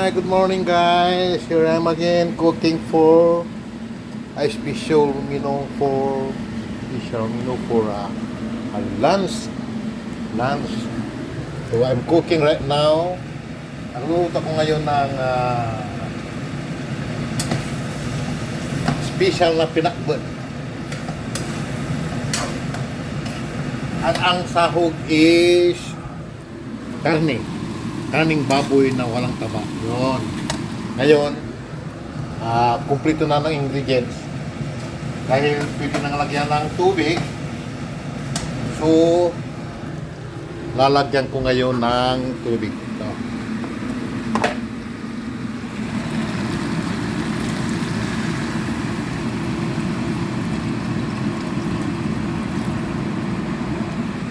Hi, good morning guys. Here I am again cooking for a special menu for a lunch. So I'm cooking right now. Nagluluto ko ngayon ng special na pinakbet. At ang sahog is karning baboy na walang taba. Yun. Ngayon, kumpleto na ng ingredients. Dahil pwede nang lagyan ng tubig. So, lalagyan ko ngayon ng tubig. Ito.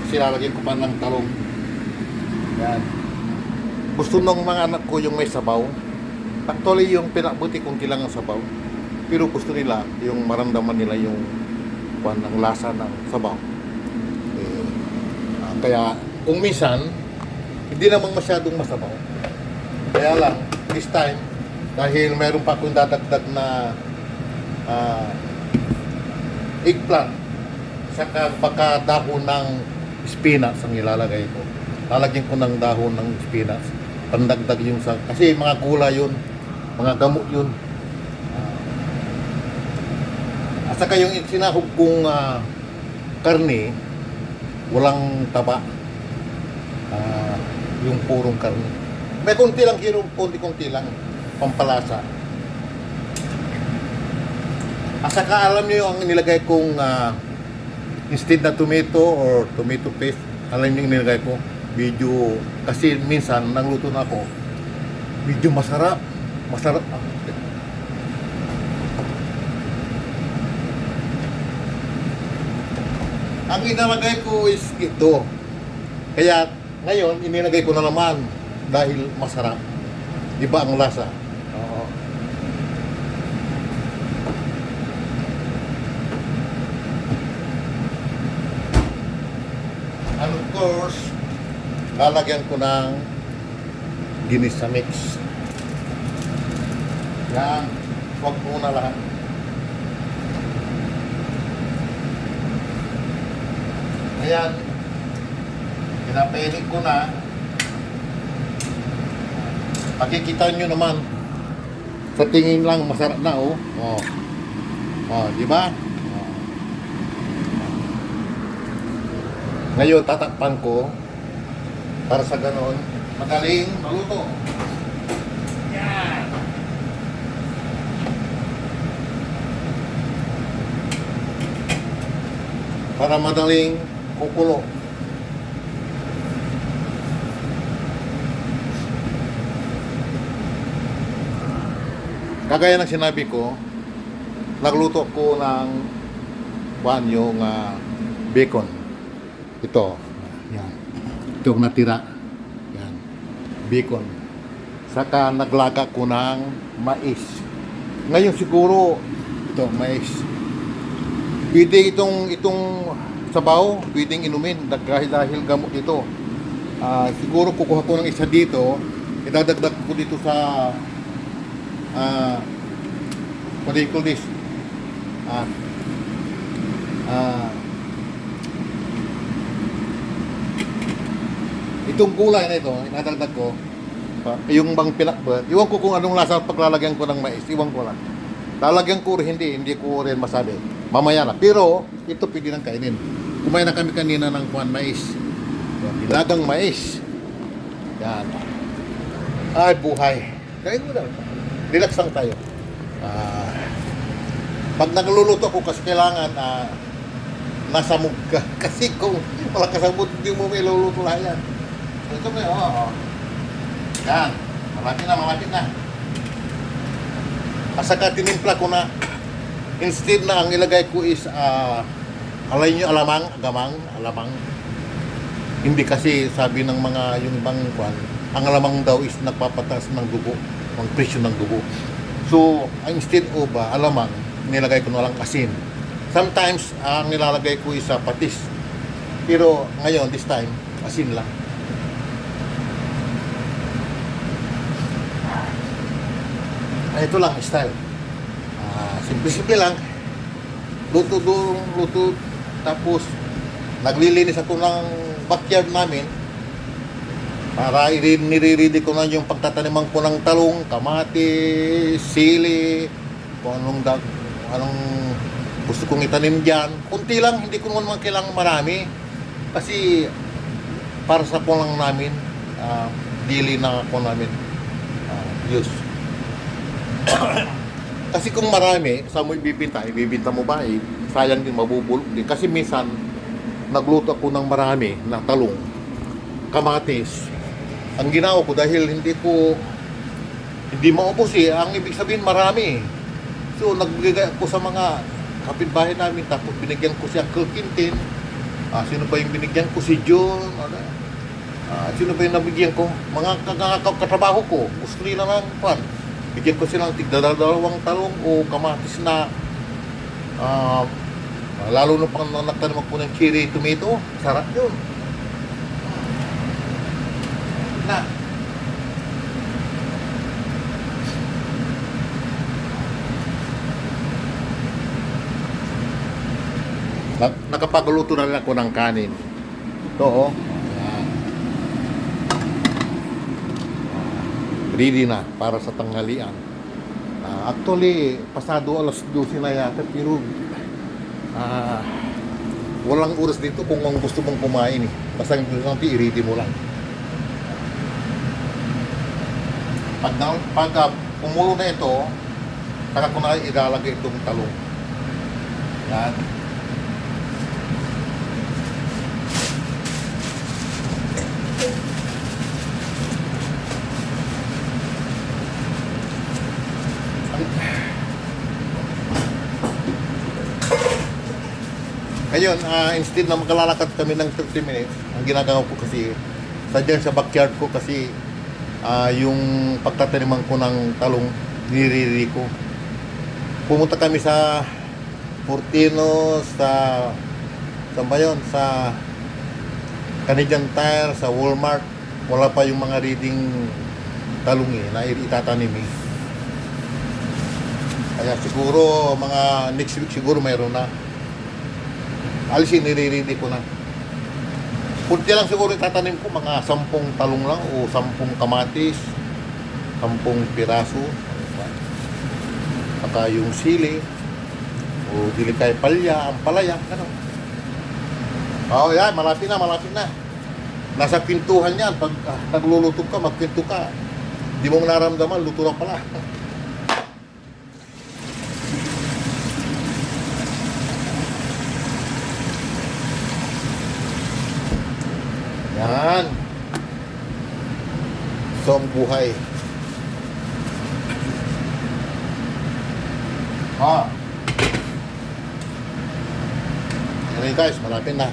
Kasi lalagyan ko pa ng talong. Yan. Gusto ng mga anak ko yung may sabaw. Actually, yung pinakbuti kung kailangan sabaw. Pero gusto nila, yung maramdaman nila yung ng lasa ng sabaw. Kaya, kung minsan, hindi naman masyadong masabaw. Kaya lang, this time, dahil mayroon pa akong dadagdag na eggplant, saka baka dahon ng spinach ang ilalagay ko. Lalagyan ko ng dahon ng spinach. Pandagdag yung sa... Kasi mga gulay yun. Mga gamot yun. At saka yung sinahog kong karne, walang taba. Yung purong karne. May konti lang, konti lang. Pampalasa. At saka alam niyo ang nilagay kong instead na tomato or tomato paste, alam niyo yung nilagay ko? Medyo, kasi minsan nagluto na ako, medyo masarap. Ang inalagay ko is ito. Kaya ngayon, inilagay ko na naman dahil masarap. Iba ang lasa. Oo. And of course, lalagyan ko ng ginisa mix. Yan. Huwag muna lahat. Ayan. Pinapainit ko na. Makikita nyo naman. Sa tingin lang, masarap na, oh. Di ba? Ngayon, tatakpan ko. Para sa ganoon, madaling maluto. Yan. Para madaling kukulo. Kagaya ng sinabi ko, nagluto ko ng yung bacon. Ito. Yan. Itong natira. Yan. Bacon. Saka naglaga ko ng mais. Ngayon siguro, ito, mais. Pwede itong sabaw, pwedeng inumin dahil gamot ito. Siguro kukuha ko ng isa dito, idadagdag ko dito sa what do you call this? Itong gulay na ito, inadagdag ko, yung bang pinakbet, iwan ko kung anong lasa paglalagyan ko ng mais, iwan ko lang. Lalagyan ko rin, hindi ko rin masabi. Mamaya na. Pero, ito pwede nang kainin. Kumain na kami kanina ng mais. Ilagang mais. Yan. Ay, buhay. Kain mo na. Relax lang tayo. Pag nagluluto ko kasi kailangan nasamog ka. Kasi kung wala kasamog, hindi mo may luluto lahat yan. Ito mo yun, Yan. Malapit na. At saka tinimpla ko na. Instead na ang ilagay ko is alay nyo alamang. Hindi kasi sabi ng mga yung ibang kwan, ang alamang daw is nagpapataas ng dugo, ang presyo ng dugo. So, instead of alamang, nilagay ko na lang asin. Sometimes, ang nilalagay ko is patis. Pero ngayon, this time, asin lang. ito lang style. Simple-simple lang. Luto. Tapos, naglilinis ako ng backyard namin para nire-ready ko na yung pagtataniman ko ng talong, kamatis, sili, kung anong gusto kong itanim dyan. Kunti lang, hindi ko naman kailangan marami. Kasi, para sa po lang namin, daily na ako namin use. Kasi kung marami, saan mo ibibinta mo ba? Sayang din, mabubulok din. Kasi minsan, nagluto ako ng marami na talong, kamatis. Ang ginawa ko dahil hindi maubos ang ibig sabihin marami. So, nagbigay ako sa mga kapitbahay namin, tapos binigyan ko si Uncle Quintin. Sino ba yung binigyan ko? Si John. Sino ba yung nabigyan ko? Mga katrabaho ko. Gusto nila ng pan. Bigyan ko silang tigdadalawang talong o kamatis na lalo na pang nagtanim ako ng cherry tomato. Sarap yun. Na. Nakapagluto na rin ako ng kanin. Ito, ready na para sa tanghalian. Actually, pasado alas 12 na yata, pero walang oras dito kung ang gusto mong kumain Basta i-ready mo lang. Pag kumulo na ito, saka ko na ilalagay itong talong. Yan. Ngayon, instead na maglalakad kami ng 30 minutes, ang ginagawa ko kasi, sadyan sa backyard ko kasi yung pagtataniman ko ng talong, niriri ko. Pumunta kami sa Fortino, sa Canadian Tire, sa Walmart. Wala pa yung mga reading talong na itatanim Kaya siguro mga next week siguro mayroon na. Alisin, nire-ready ko na. Kunti lang siguro itatanim ko, mga 10 talong lang o 10 kamatis, 10 piraso. Saka yung sili, o dilikay palya, ampalaya, gano'n. Yan, malapit na. Nasa pintuhan yan, pag nagluluto ka, magpinto ka. Di mo naramdaman, luto na pala. Yan. Ito ang buhay. Yan guys, malapit na.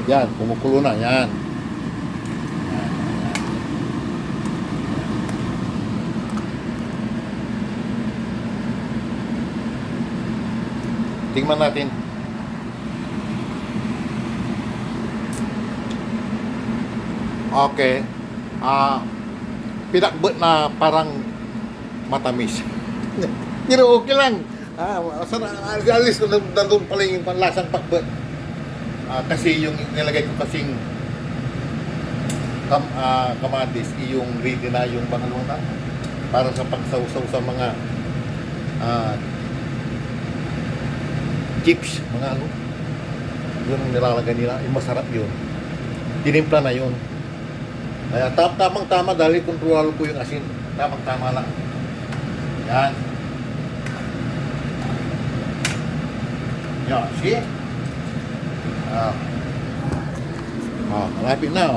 Yan, kumukulo na. Yan. Tingnan natin. Okay. Pinakbet na parang matamis. Pero okay lang. Alis ko nandun pala yung panlasang pakbet. Kasi yung nilagay ko kasing kamatis, yung ready na yung pangalawang na para sa pagsawsaw sa mga chips, mga yun ang nilalagay nila. Yung masarap yun. Tinimpla na yun. Kaya tamang-tama dahil kontrolalo ko yung asin. Tamang-tama lang. Yan. Yan, see? Malapit na,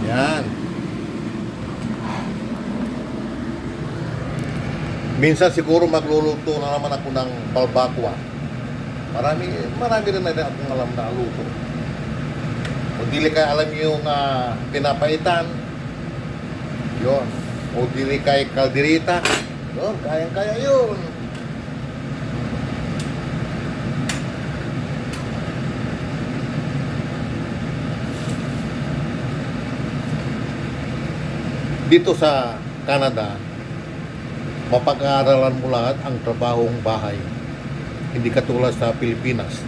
Yan. Minsan siguro magluluto na naman ako ng balbakwa. Marami rin na akong alam na luto. O dili kay alam yung pinapaitan. Yun. O dili kay kalderita. Yun, kayang-kaya yun. Dito sa Canada, mapag-aaralan mo lahat ang trabahong bahay. Hindi katulad sa Pilipinas.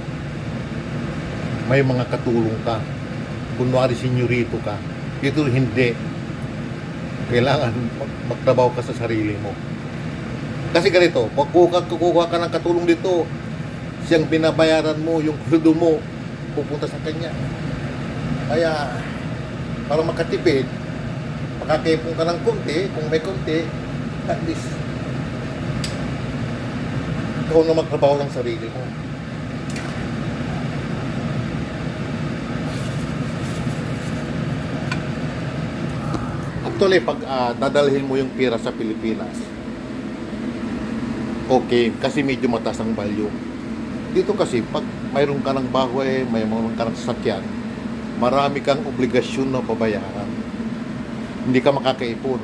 May mga katulong ka. Kunwari senyorito ka. Dito hindi. Kailangan magtrabaho ka sa sarili mo. Kasi ganito, pag kukuha ka ng katulong dito, siyang binabayaran mo, yung sweldo mo, pupunta sa kanya. Kaya, para makatipid, makakaipon ka ng konti, kung may konti, at least, ikaw na magtrabaho ng sarili mo. Actually, pag dadalhin mo yung pira sa Pilipinas, okay, kasi medyo mataas ang value. Dito kasi, pag mayroon ka ng bahay, mayroon ka ng sasakyan, marami kang obligasyon na pabayaran. Hindi ka makakaipon.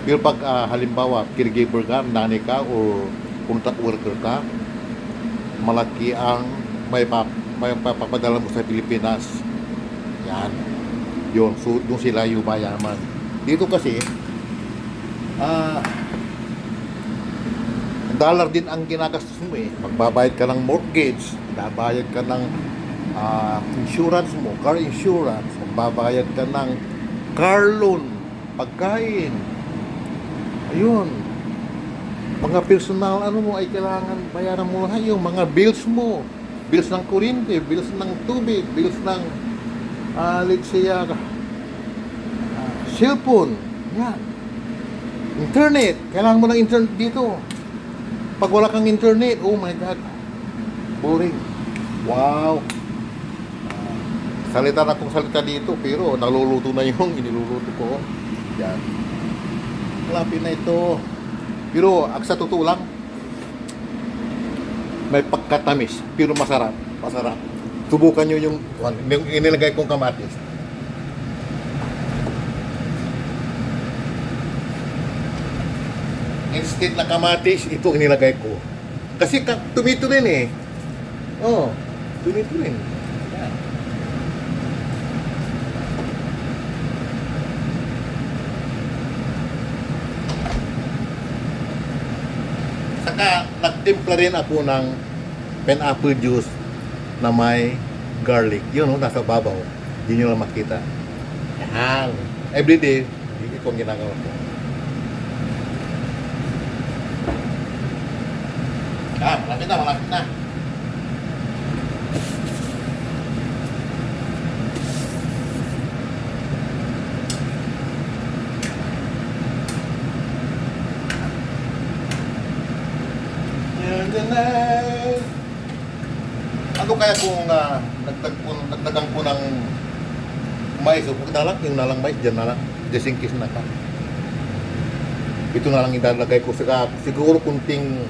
Pero pag halimbawa, caregiver ka, nanay ka, o contract worker ka, malaki ang may papadala mo sa Pilipinas. Yan. Yun, so doon sila yung mayaman. Dito kasi, dollar din ang ginagastos mo eh. Magbabayad ka ng mortgage, magbabayad ka ng insurance mo, car insurance, magbabayad ka ng car loan, pagkain. Ayun. Mga personal ano mo ay kailangan bayaran mo lahat yung mga bills mo. Bills ng kuryente, bills ng tubig, bills ng let's say cellphone. Yan. Internet. Kailangan mo ng internet dito. Pag wala kang internet, oh my God. Boring. Wow. Salita na kong salita dito, pero naluluto na yung iniluluto ko. Yan. Malapit na ito. Pero, sa totoo lang, may pagkatamis, pero masarap. Masarap. Subukan nyo yung inilagay kong kamatis. Instead na kamatis, ito inilagay ko. Kasi tumito rin eh. Oh, tumito rin. Yan. Saka, nagtimpla rin ako ng pineapple juice na may garlic. Yun, nasa babaw. Hindi nyo lang makita. Yan. Everyday, hindi ko ginagawa ko. Malapit na, malapit na. Ano kaya kung nagdagan ko ng mais, o yung nalang mais, dyan nalang, just in case na ka. Ito na lang ilalagay ko, siguro kunting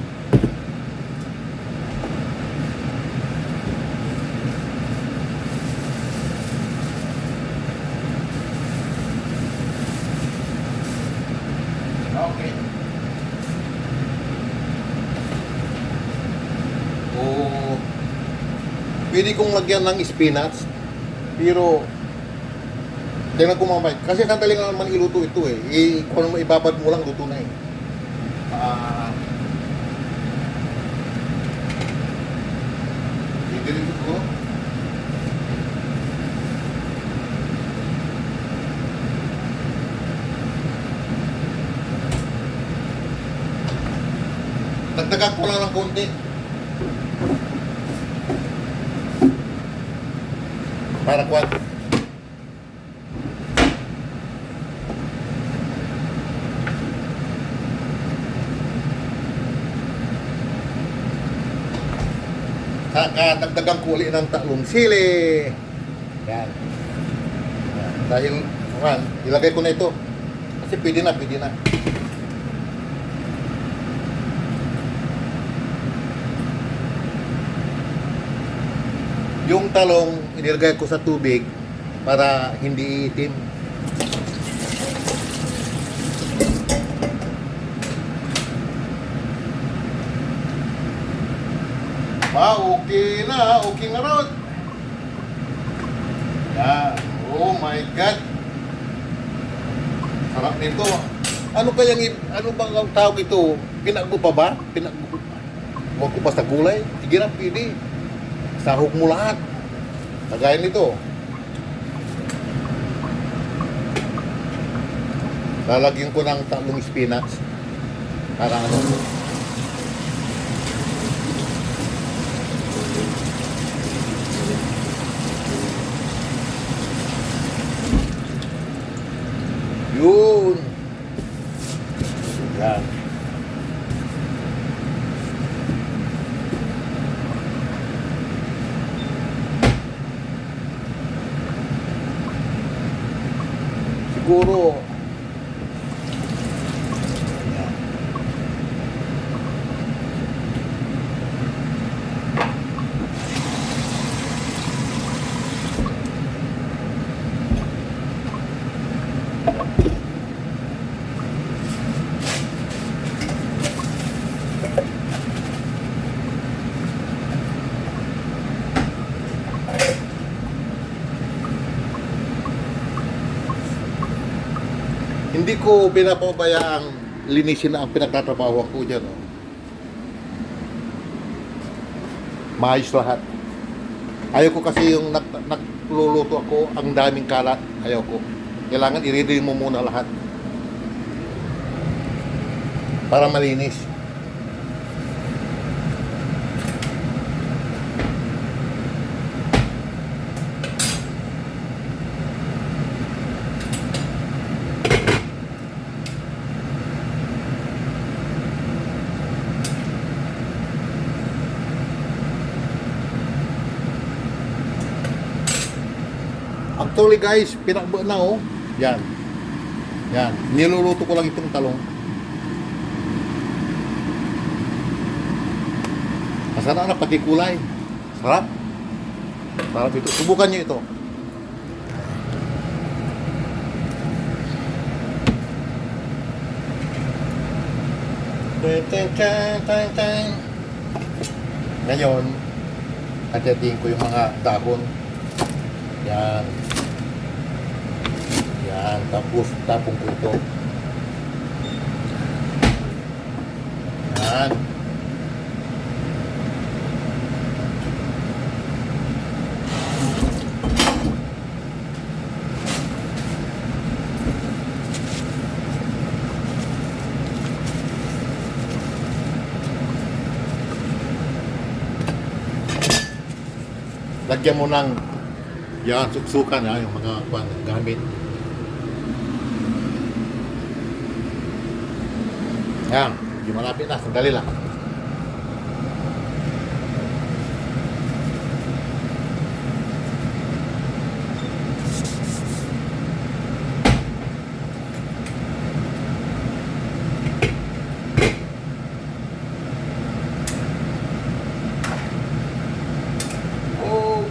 okay. Pwede kong lagyan ng spinach, pero tingnan ko mamay. Kasi sandali nga naman iluto ito eh. Kung ibabad mo lang, luto na eh. Didirin ko. Dagdagan ko lang ng konti. Para kuat. Saka dagdagan ko ulit ng tatlong sili. Yan. Dahil, ilagay ko na ito. Kasi pwede na, pwede na. Yung talong, inilagay ko sa tubig para hindi itim. Okay na, okay na ron. Yan. Oh my God. Sarap nito. Ano bang ang tawag ito? Pinagbo pa ba? Pinagbo pa. Huwag ko basta gulay. Sige na, pili. Sahog mo lahat. Kagaya nito. Lalagyan ko ng tatlong spinach. Para ano. Yun. Yan. Siguro yan. Hindi ko pinapabayaang linisin na ang pinagtatrabaho ko dyan. Oh. Maayos lahat. Ayaw ko kasi yung nagluluto ako, ang daming kalat. Ayaw ko. Kailangan i-ready mo muna lahat. Para malinis. Actually guys, pinakbo na oh. Yan. Yan. Niluluto ko lang itong talong. Masarap na pati kulay. Sarap. Sarap ito. Subukan nyo ito. Ngayon, adyatin ko yung mga dahon. Yan. Yan. Tapos tapong ko ito. Yan. Lagyan mo ng yan, suksukan ha, yung mga gamit. Yan, hindi malapit na, sandali lang.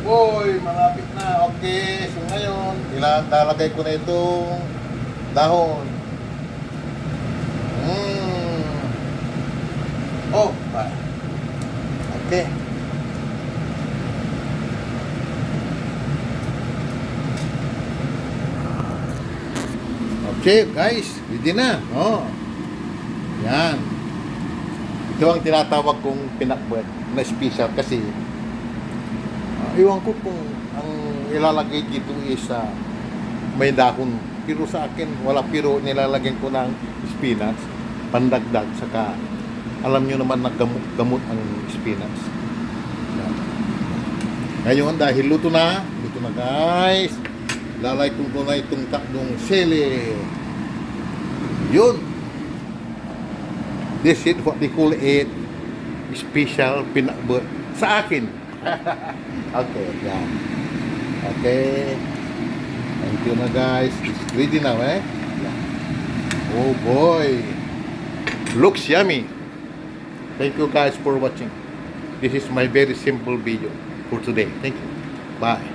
Boy, malapit na. Okay, so ngayon, ilalagay ko na itong dahon. Oh, okay. Okay, guys, ready na. Oh. Yan. Ito ang tinatawag kong pinakbet na special kasi iwan ko kung ang ilalagay dito is may dahon. Pero sa akin, wala, pero nilalagyan ko ng spinach, pandagdag, saka alam nyo naman naggamot ang spinach. Yan. Ngayon, dahil luto na guys, lalay ko na itong tatlong sili. Yun. This is what they call it, special pinakbet sa akin. Okay, yan. Okay. Thank you na guys. It's ready now, eh? Yeah. Oh boy. Looks yummy. Thank you guys for watching. This is my very simple video for today. Thank you. Bye.